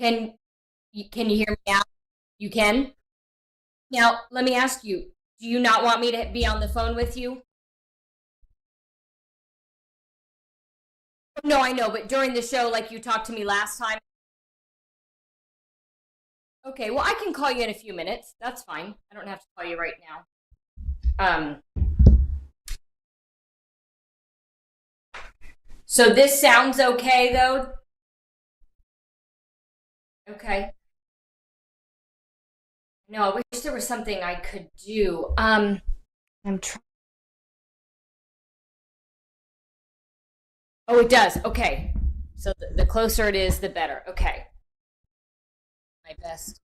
Can you hear me now? You can? Now, let me ask you, do you not want me to be on the phone with you? No, I know, but during the show, like you talked to me last time. Okay, well, I can call you in a few minutes. That's fine. I don't have to call you right now. Um, so this sounds okay though? Okay. No, I wish there was something I could do. I'm trying. Oh, it does. Okay. So the closer it is, the better. Okay. My best.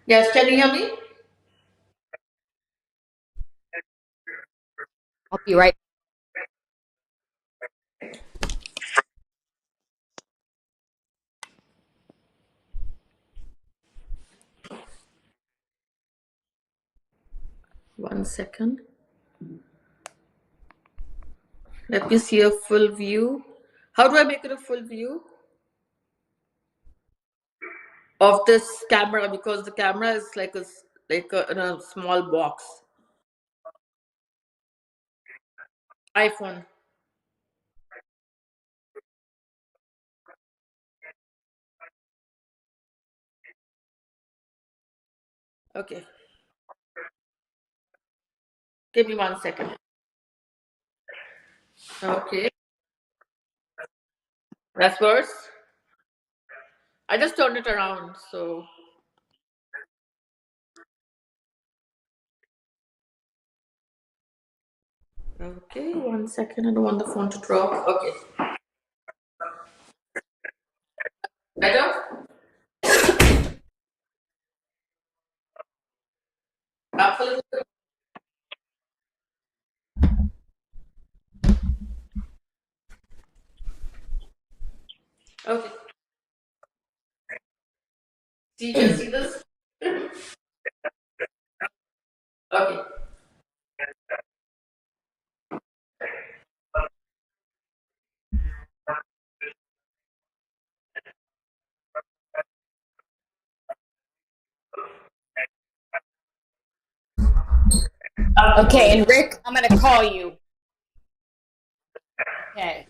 Yes, can you hear me? I'll be right. 1 second. Let me see a full view. How do I make it a full view of this camera? Because the camera is like in a small box. iPhone. Okay. Give me 1 second. Okay. That's worse. I just turned it around. So, okay, 1 second. I don't want the phone to drop. Okay. Better? Up a little bit. Okay. See, can you see this? Okay. Okay, and Rick, I'm gonna call you. Okay.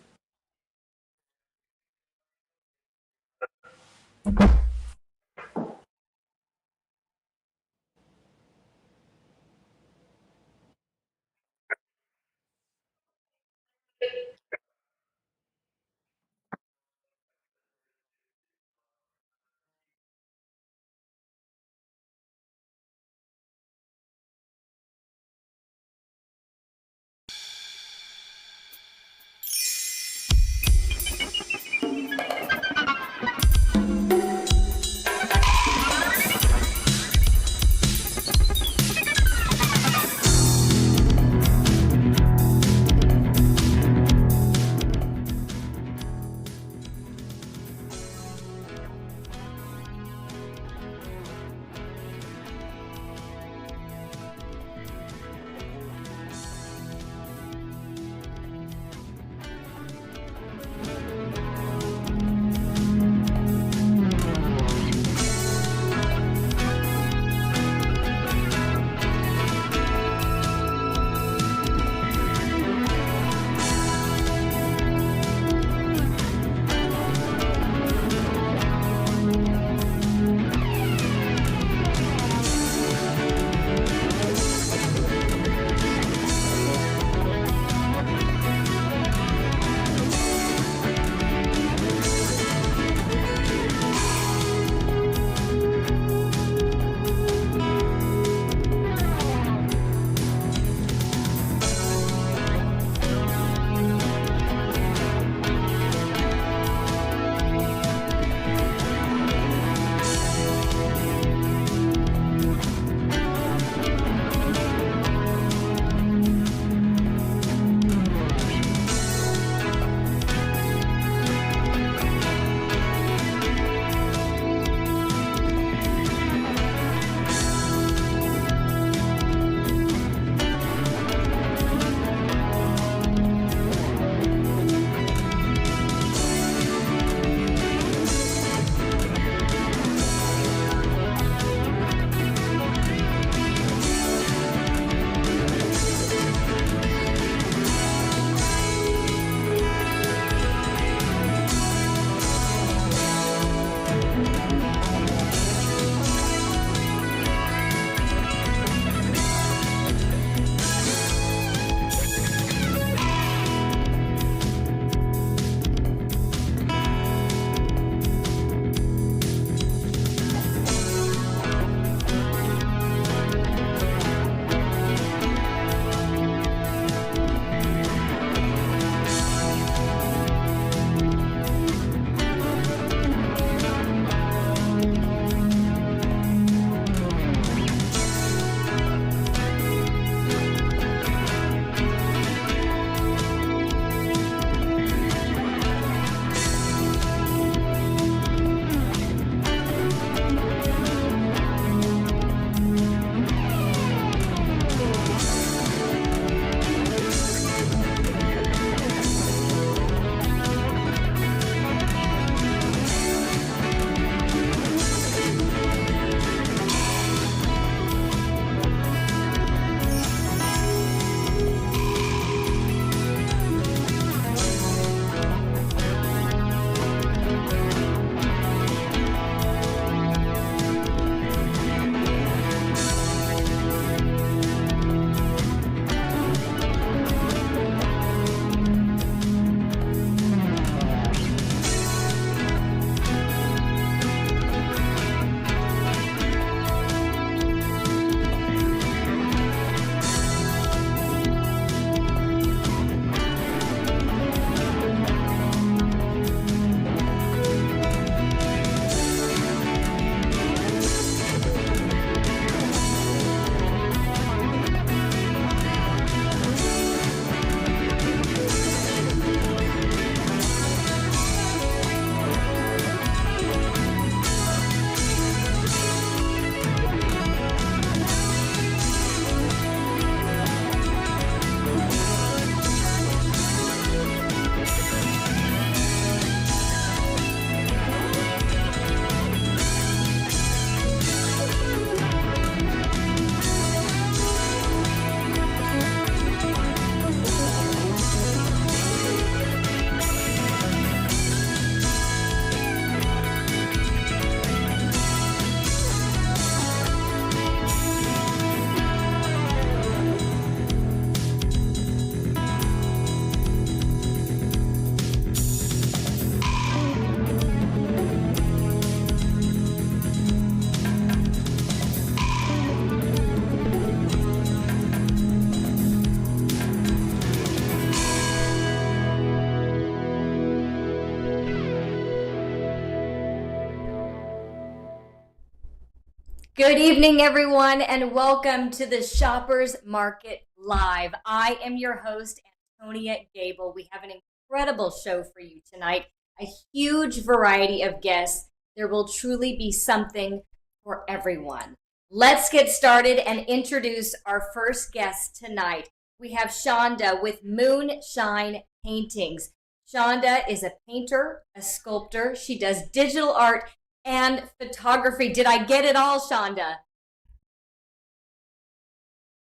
Good evening, everyone, and welcome to the Shoppers Market Live. I am your host, Antonia Gable. We have an incredible show for you tonight, a huge variety of guests. There will truly be something for everyone. Let's get started and introduce our first guest tonight. We have Shonda with Moonshine Paintings. Shonda is a painter, a sculptor. She does digital art and photography. Did I get it all, Shonda?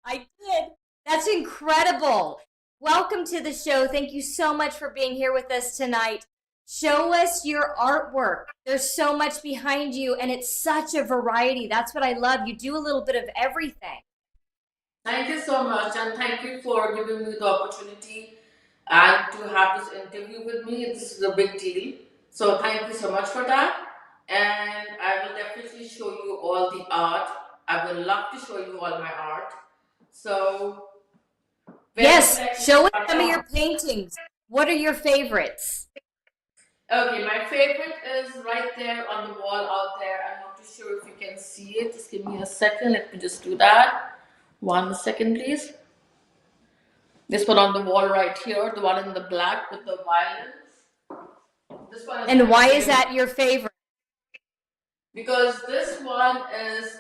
I did. That's incredible. Welcome to the show. Thank you so much for being here with us tonight. Show us your artwork. There's so much behind you, and it's such a variety. That's what I love. You do a little bit of everything. Thank you so much, and thank you for giving me the opportunity and to have this interview with me. This is a big deal. So thank you so much for that. And I will definitely show you all the art. I would love to show you all my art. So Yes, show us some of your paintings. What are your favorites? Okay, my favorite is right there on the wall out there. I'm not too sure if you can see it. Just give me a second. Let me just do that. 1 second, please. This one on the wall right here, the one in the black with the violins. This one is And why is favorite that your favorite? because this one is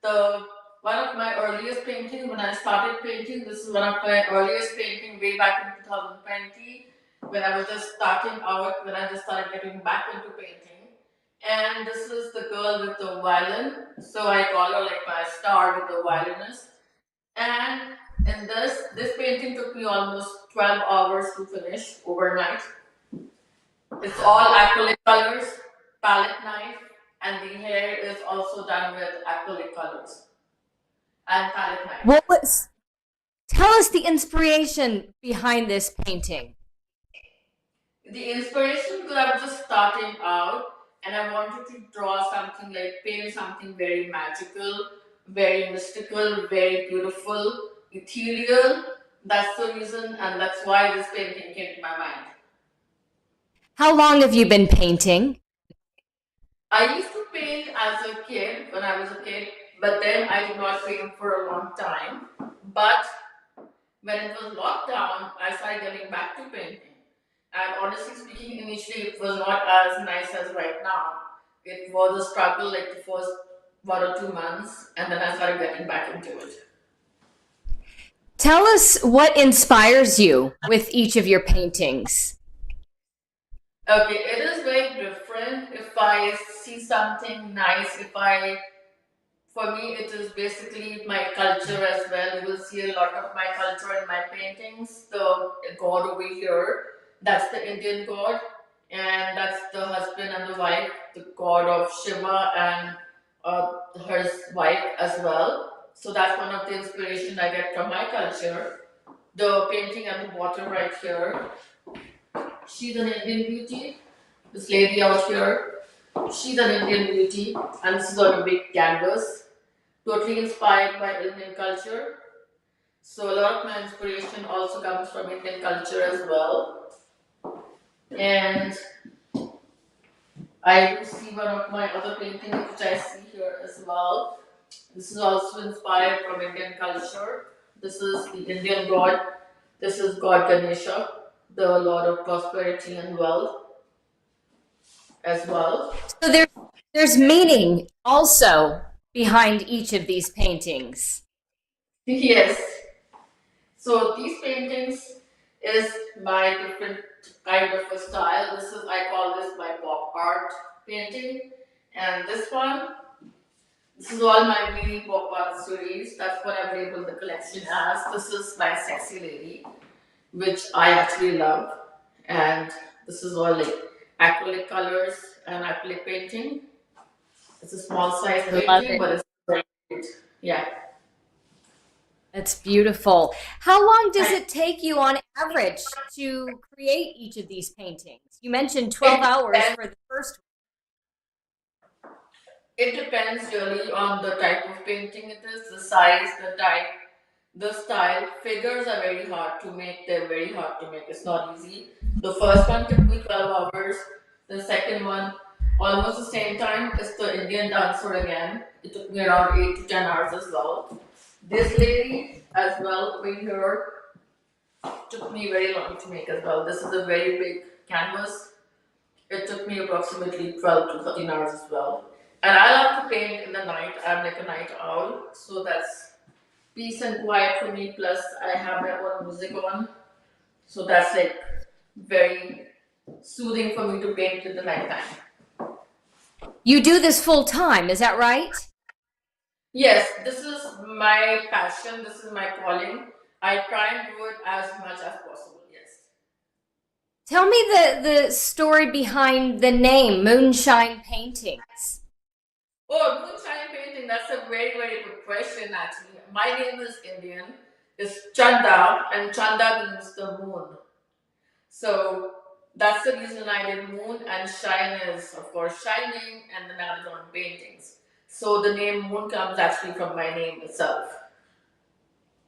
the one of my earliest paintings when I started painting. This is one of my earliest painting way back in 2020 when I was just starting out, when I just started getting back into painting. And this is the girl with the violin. So I call her like my star with the violinist. And in this painting took me almost 12 hours to finish overnight. It's all acrylic colors, palette knife, and the hair is also done with acrylic colors and palette knife. What was? Tell us the inspiration behind this painting. The inspiration because I was just starting out and I wanted to draw something like paint something very magical, very mystical, very beautiful, ethereal. That's the reason and that's why this painting came to my mind. How long have you been painting? I used to paint as a kid when I was a kid, but then I did not paint for a long time. But when it was locked down, I started getting back to painting. And honestly speaking, initially it was not as nice as right now. It was a struggle like the first 1 or 2 months, and then I started getting back into it. Tell us what inspires you with each of your paintings. Okay, it is very different if I see something nice, for me, it is basically my culture as well. You will see a lot of my culture in my paintings. The god over here, that's the Indian god, and that's the husband and the wife, the god of Shiva and her wife as well. So that's one of the inspiration I get from my culture. The painting at the bottom right here, she's an Indian beauty. This lady out here, she's an Indian beauty, and this is on a big canvas totally inspired by Indian culture. So a lot of my inspiration also comes from Indian culture as well. And I do see one of my other paintings which I see here as well. This is also inspired from Indian culture. This is the Indian god. This is God Ganesha, the Lord of prosperity and wealth as well. So there's meaning also behind each of these paintings. Yes. So these paintings is my different kind of a style. This is I call this my pop art painting, and this is all my mini pop art series. That's what I've labeled the collection as. This is my sexy lady, which I actually love, and this is all like acrylic colors and acrylic painting. It's a small size I love painting, it. but it's very cute. Yeah. That's beautiful. How long does it take you on average to create each of these paintings? You mentioned 12 It hours depends. for the first It depends really on the type of painting it is, the size, the type, the style. Figures are very hard to make. They're very hard to make. It's not easy. The first one took me 12 hours. The second one almost the same time as the Indian dancer again. It took me around 8 to 10 hours as well. This lady as well over here took me very long to make as well. This is a very big canvas. It took me approximately 12 to 13 hours as well. And I love to paint in the night. I'm like a night owl, so that's peace and quiet for me. Plus, I have my own music on, so that's like very soothing for me to paint in the nighttime. You do this full time, is that right? Yes, this is my passion. This is my calling. I try and do it as much as possible. Yes. Tell me the story behind the name Moonshine Paintings. Oh, moonshine painting. That's a very, very good question, actually. My name is Indian. It's Chanda, and Chanda means the moon. So that's the reason I did moon, and shine is, of course, shining, and then I was on paintings. So the name moon comes actually from my name itself.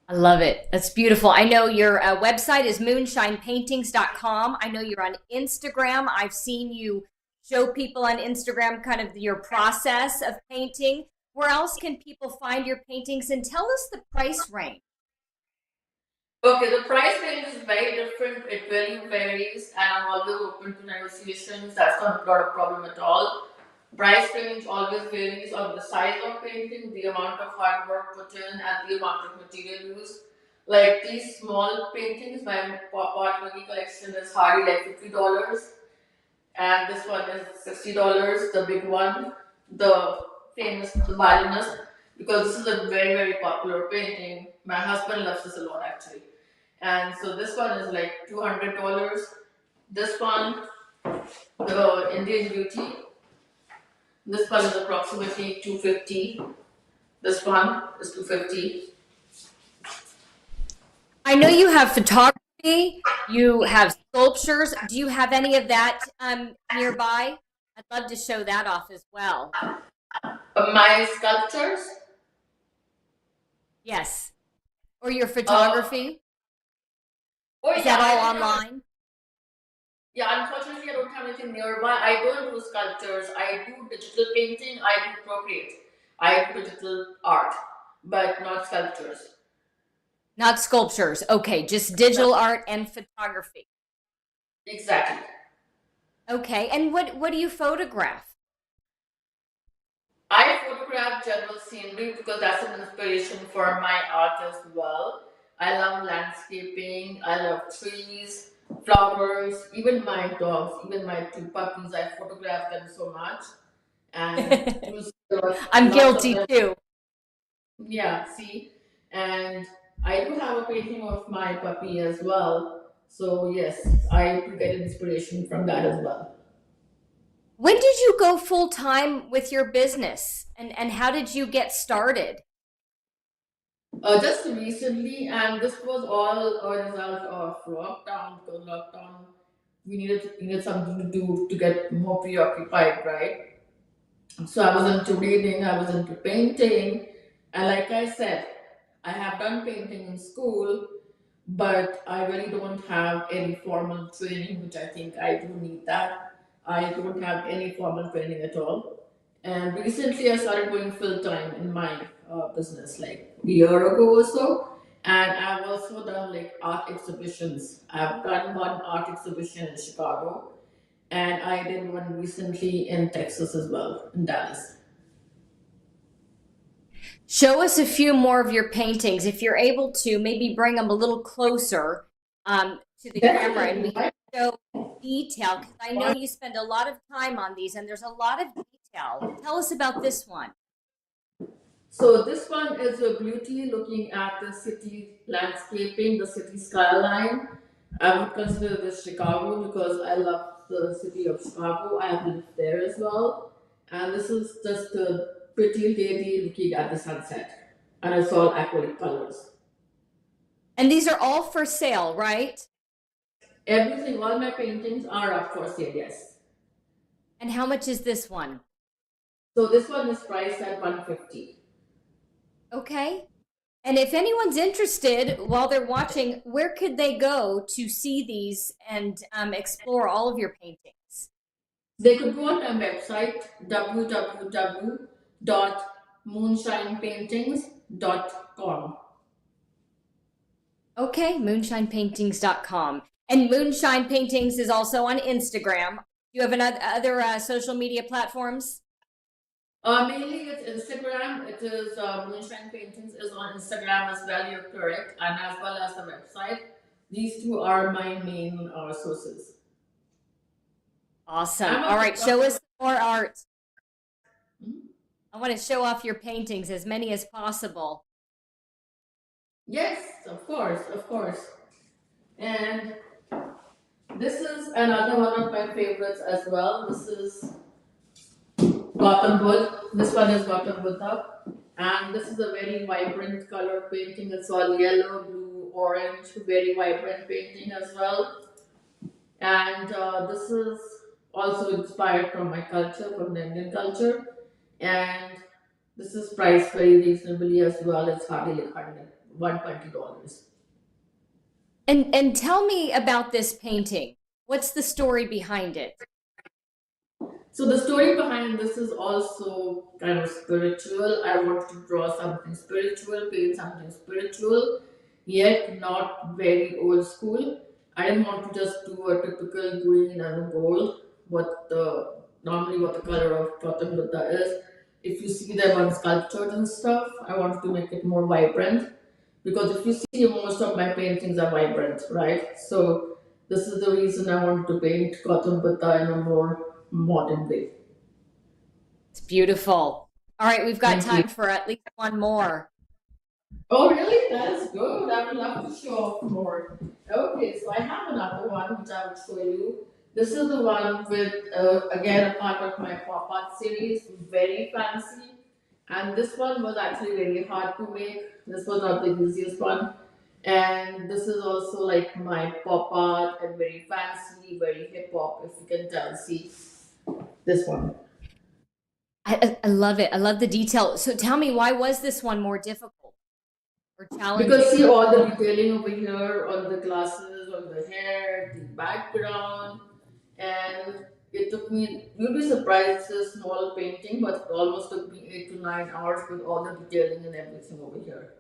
I love it. That's beautiful. I know your website is moonshinepaintings.com. I know you're on Instagram. I've seen you show people on Instagram kind of your process of painting. Where else can people find your paintings? And tell us the price range. Okay, the price range is very different. It really varies, and I'm always open to negotiations. That's not a problem at all. Price range always varies on the size of painting, the amount of hard work put in, and the amount of material used. Like these small paintings, my pot Mini collection is hardly like $50, and this one is $60. The big one, the famous the violinist, because this is a very very popular painting. My husband loves this a lot actually, and so this one is like $200. This one, the Indian Beauty. This one is approximately 250. This one is 250. I know you have photography, you have sculptures. Do you have any of that nearby? I'd love to show that off as well. My sculptures. Yes. Or your Uh, photography? oh Is yeah, that I all don't have. online? Yeah, unfortunately, I don't have anything nearby. I don't do sculptures. I do digital painting. I do Procreate. I do digital art, but not sculptures. Not sculptures. Okay, just No, digital art and photography. exactly. Okay, and what do you photograph? I photograph general scenery because that's an inspiration for my art as well. I love landscaping, I love trees, flowers, even my dogs, even my two puppies, I photograph them so much. And you see I'm lots of guilty them. too. Yeah, see. And I do have a painting of my puppy as well. So, yes, I do get inspiration from that as well. When did you go full time with your business and how did you get started? Just recently, and this was all a result of lockdown. Because lockdown, we needed something to do to get more preoccupied, right? So I was into reading, I was into painting, and like I said, I have done painting in school, but I really don't have any formal training, which I think I do need that. I don't have any formal training at all. And recently, I started going full time in my business, like a year ago or so. And I've also done like art exhibitions. I've done one art exhibition in Chicago, and I did one recently in Texas as well, in Dallas. Show us a few more of your paintings. If you're able to, maybe bring them a little closer to the camera and we Definitely. can show detail because I know you spend a lot of time on these and there's a lot of detail. Tell us about this one. So this one is a beauty looking at the city landscaping, the city skyline. I would consider this Chicago because I love the city of Chicago. I have lived there as well. And this is just a pretty lady looking at the sunset. And it's all acrylic colors. And these are all for sale, right? Everything, all my paintings are up for sale, yes. And how much is this one? So this one is priced at 150. Okay. And if anyone's interested while they're watching, where could they go to see these and explore all of your paintings? They could go on my website www.moonshinepaintings.com. Okay, moonshinepaintings.com. And Moonshine Paintings is also on Instagram. Do you have another other social media platforms? Mainly it's Instagram. It is Moonshine Paintings is on Instagram as well. You're correct, and as well as the website. These two are my main sources. Awesome. I'm All a right, show photographer. us more art. Mhm. I want to show off your paintings, as many as possible. Yes, of course, of course. And this is another one of my favorites as well. This is Gautam Buddha. This one is Gautam Buddha. And this is a very vibrant color painting. It's all yellow, blue, orange, very vibrant painting as well. And this is also inspired from my culture, from the Indian culture. And this is priced very reasonably as well. It's hardly like $120. And tell me about this painting. What's the story behind it? So the story behind this is also kind of spiritual. I wanted to draw something spiritual, paint something spiritual, yet not very old school. I didn't want to just do a typical green and a gold, what the normally what the color of Gautam Buddha is. If you see them on sculptures and stuff, I wanted to make it more vibrant because if you see most of my paintings are vibrant, right? So this is the reason I wanted to paint Gautam Buddha in a more modern way. It's beautiful. All right, we've got Thank you. time for at least one more. Oh, really? That's good. I would love to show off more. Okay, so I have another one which I will show you. This is the one with, again, a part of my pop art series, very fancy. And this one was actually very hard to make. This was not the easiest one. And this is also like my pop art and very fancy, very hip hop, if you can tell. See this one. I love it. I love the detail. So tell me, why was this one more difficult or Because challenging? see all the detailing over here on the glasses, on the hair, the background, and it took me. You'll be surprised. It's a small painting, but it almost took me 8 to 9 hours with all the detailing and everything over here.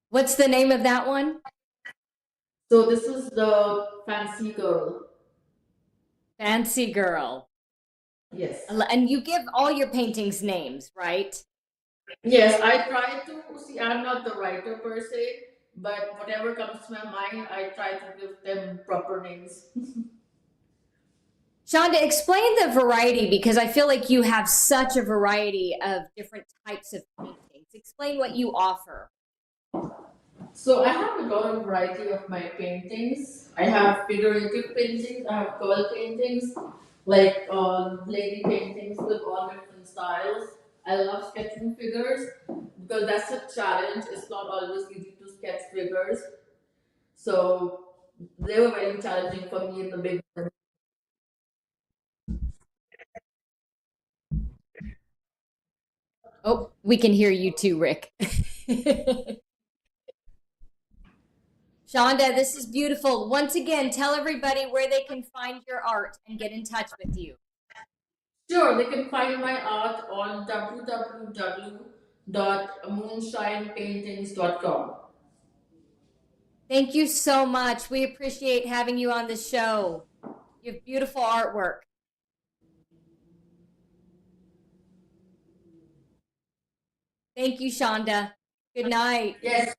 What's the name of that one? So this is the fancy girl. Fancy Girl. Yes. And you give all your paintings names, right? Yes, I try to see. I'm not the writer per se, but whatever comes to my mind, I try to give them proper names. Shonda, explain the variety because I feel like you have such a variety of different types of paintings. Explain what you offer. So I have a lot of variety of my paintings. I have figurative paintings, I have girl paintings, like lady paintings with all different styles. I love sketching figures because that's a challenge. It's not always easy to sketch figures. So they were very challenging for me in the beginning. Oh, we can hear you too, Rick. Shonda, this is beautiful. Once again, tell everybody where they can find your art and get in touch with you. Sure, they can find my art on www.moonshinepaintings.com. Thank you so much. We appreciate having you on the show. You have beautiful artwork. Thank you, Shonda. Good night. Yes.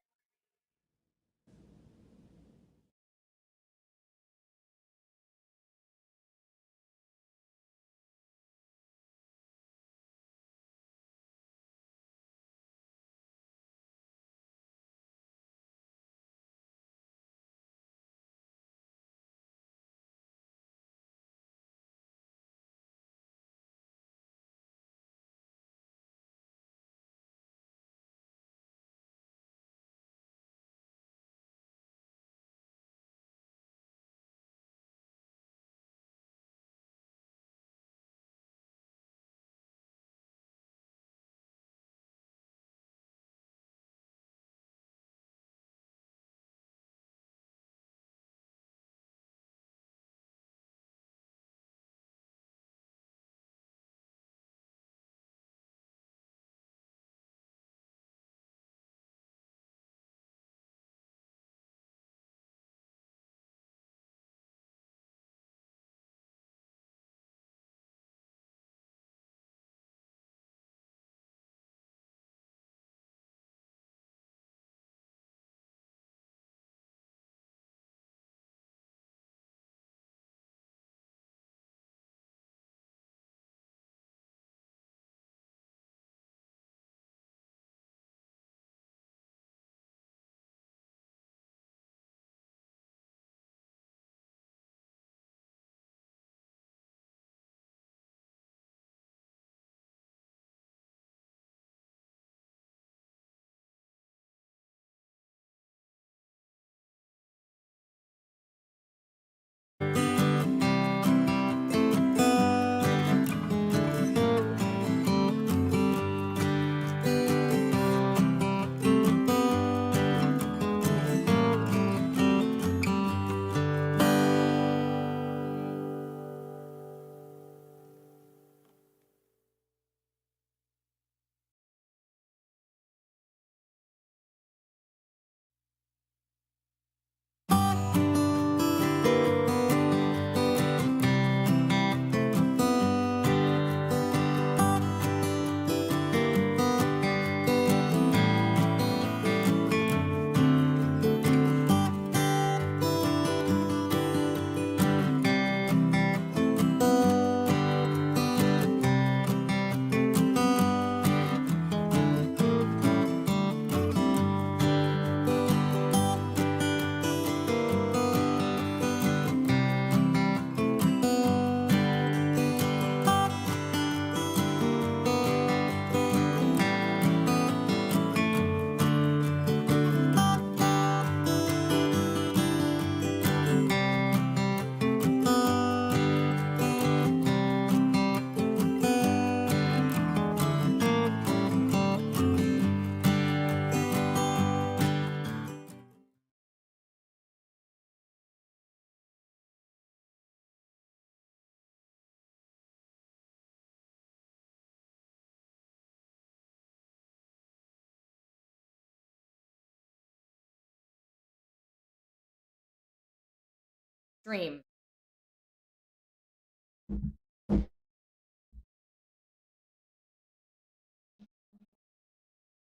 stream.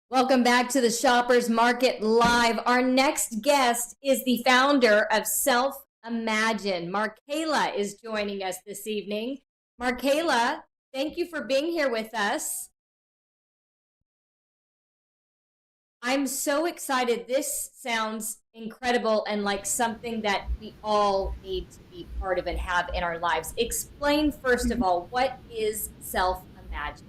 Welcome back to the Shoppers Market Live. Our next guest is the founder of Self Imagine. Markayla is joining us this evening. Markayla, thank you for being here with us. I'm so excited. This sounds incredible and like something that we all need to be part of and have in our lives. Explain, first of all, what is Self Imagine?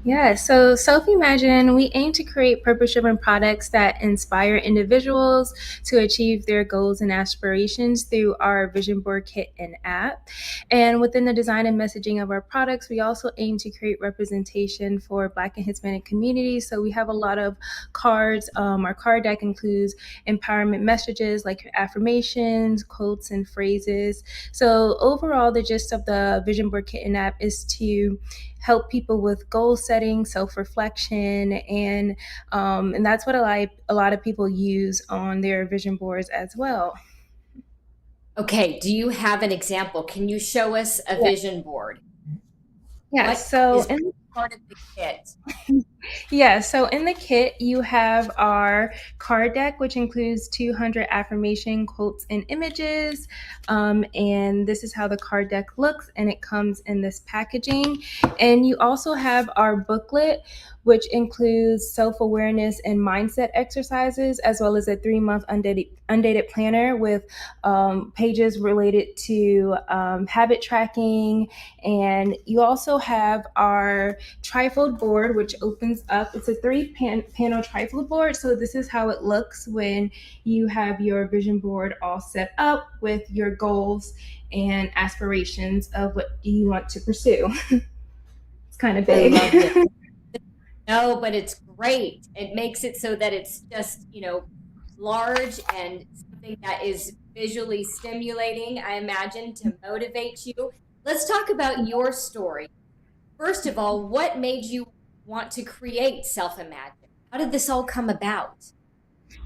Yeah, so Self Imagine, we aim to create purpose driven products that inspire individuals to achieve their goals and aspirations through our Vision Board Kit and app. And within the design and messaging of our products, we also aim to create representation for Black and Hispanic communities. So we have a lot of cards. Our card deck includes empowerment messages like affirmations, quotes, and phrases. So overall, the gist of the Vision Board Kit and app is to help people with goal setting, self-reflection, and that's what a lot of people use on their vision boards as well. Okay, do you have an example? Can you show us a vision board? Yeah, What so is part of the kit? Yeah, so in the kit, you have our card deck, which includes 200 affirmation quotes and images. And this is how the card deck looks, and it comes in this packaging. And you also have our booklet, which includes self-awareness and mindset exercises, as well as a 3-month undated planner with pages related to habit tracking. And you also have our trifold board, which opens up. It's a 3-panel trifold board. So this is how it looks when you have your vision board all set up with your goals and aspirations of what you want to pursue. It's kind of big. I love it. No, but it's great. It makes it so that it's just, large and something that is visually stimulating, I imagine, to motivate you. Let's talk about your story. First of all, what made you want to create Self Imagine? How did this all come about?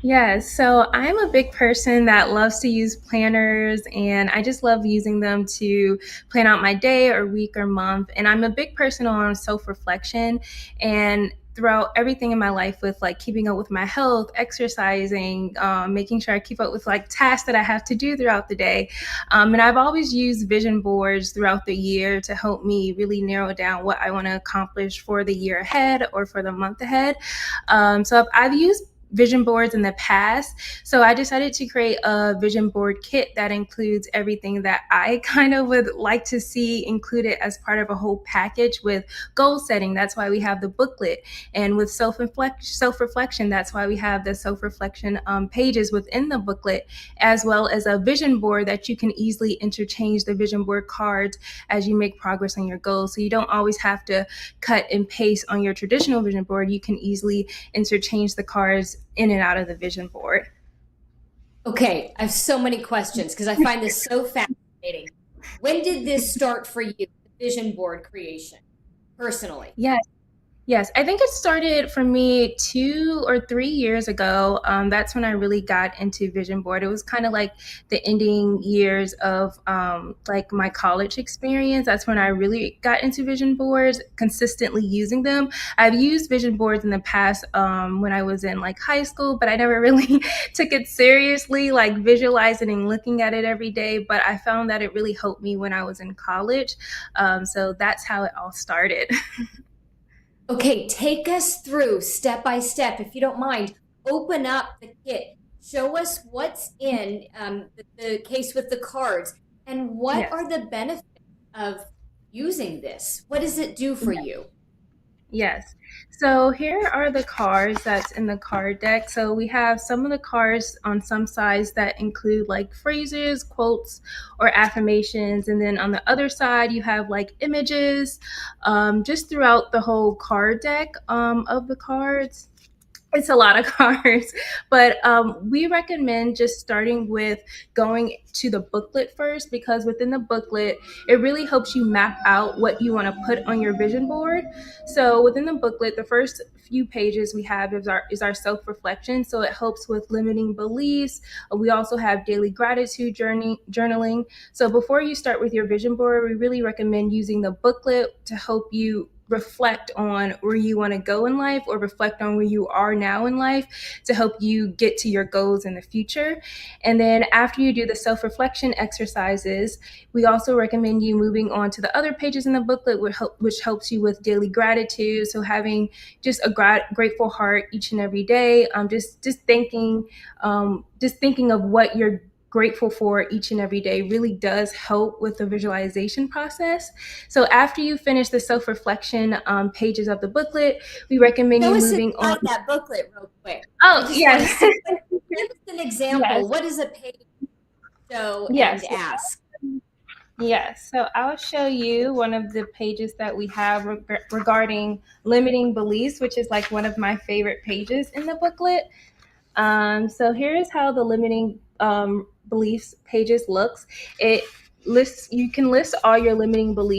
Yeah, so I'm a big person that loves to use planners, and I just love using them to plan out my day or week or month. And I'm a big person on self reflection, and throughout everything in my life with like keeping up with my health, exercising, making sure I keep up with like tasks that I have to do throughout the day. And I've always used vision boards throughout the year to help me really narrow down what I want to accomplish for the year ahead or for the month ahead. So I've used vision boards in the past. So I decided to create a vision board kit that includes everything that I kind of would like to see included as part of a whole package with goal setting. That's why we have the booklet. And with self-reflection, that's why we have the self-reflection pages within the booklet, as well as a vision board that you can easily interchange the vision board cards as you make progress on your goals. So you don't always have to cut and paste on your traditional vision board. You can easily interchange the cards in and out of the vision board. Okay, I have so many questions because I find this so fascinating. When did this start for you, the vision board creation, personally? Yes, I think it started for me 2 or 3 years ago. That's when I really got into vision board. It was kind of like the ending years of like my college experience. That's when I really got into vision boards, consistently using them. I've used vision boards in the past when I was in like high school, but I never really took it seriously, like visualizing and looking at it every day. But I found that it really helped me when I was in college. So that's how it all started. Okay, take us through step by step, if you don't mind. Open up the kit. Show us what's in the case with the cards and what Yes. are the benefits of using this? What does it do for you? Yes. So here are the cards that's in the card deck. So we have some of the cards on some sides that include like phrases, quotes, or affirmations. And then on the other side, you have like images just throughout the whole card deck of the cards. It's a lot of cards, but we recommend just starting with going to the booklet first, because within the booklet, it really helps you map out what you want to put on your vision board. So within the booklet, the first few pages we have is our self-reflection. So it helps with limiting beliefs. We also have daily gratitude journaling. So before you start with your vision board, we really recommend using the booklet to help you reflect on where you want to go in life, or reflect on where you are now in life, to help you get to your goals in the future. And then after you do the self-reflection exercises, we also recommend you moving on to the other pages in the booklet, which helps you with daily gratitude. So having just a grateful heart each and every day, just thinking of what you're grateful for each and every day really does help with the visualization process. So after you finish the self-reflection pages of the booklet, we recommend you Show us moving on. inside that booklet real quick. Oh, I just yes. want to see. Give us an example. Yes. What does a page show Yes. and ask? Yes, so I'll show you one of the pages that we have regarding limiting beliefs, which is like one of my favorite pages in the booklet. So here is how the limiting beliefs pages looks. You can list all your limiting beliefs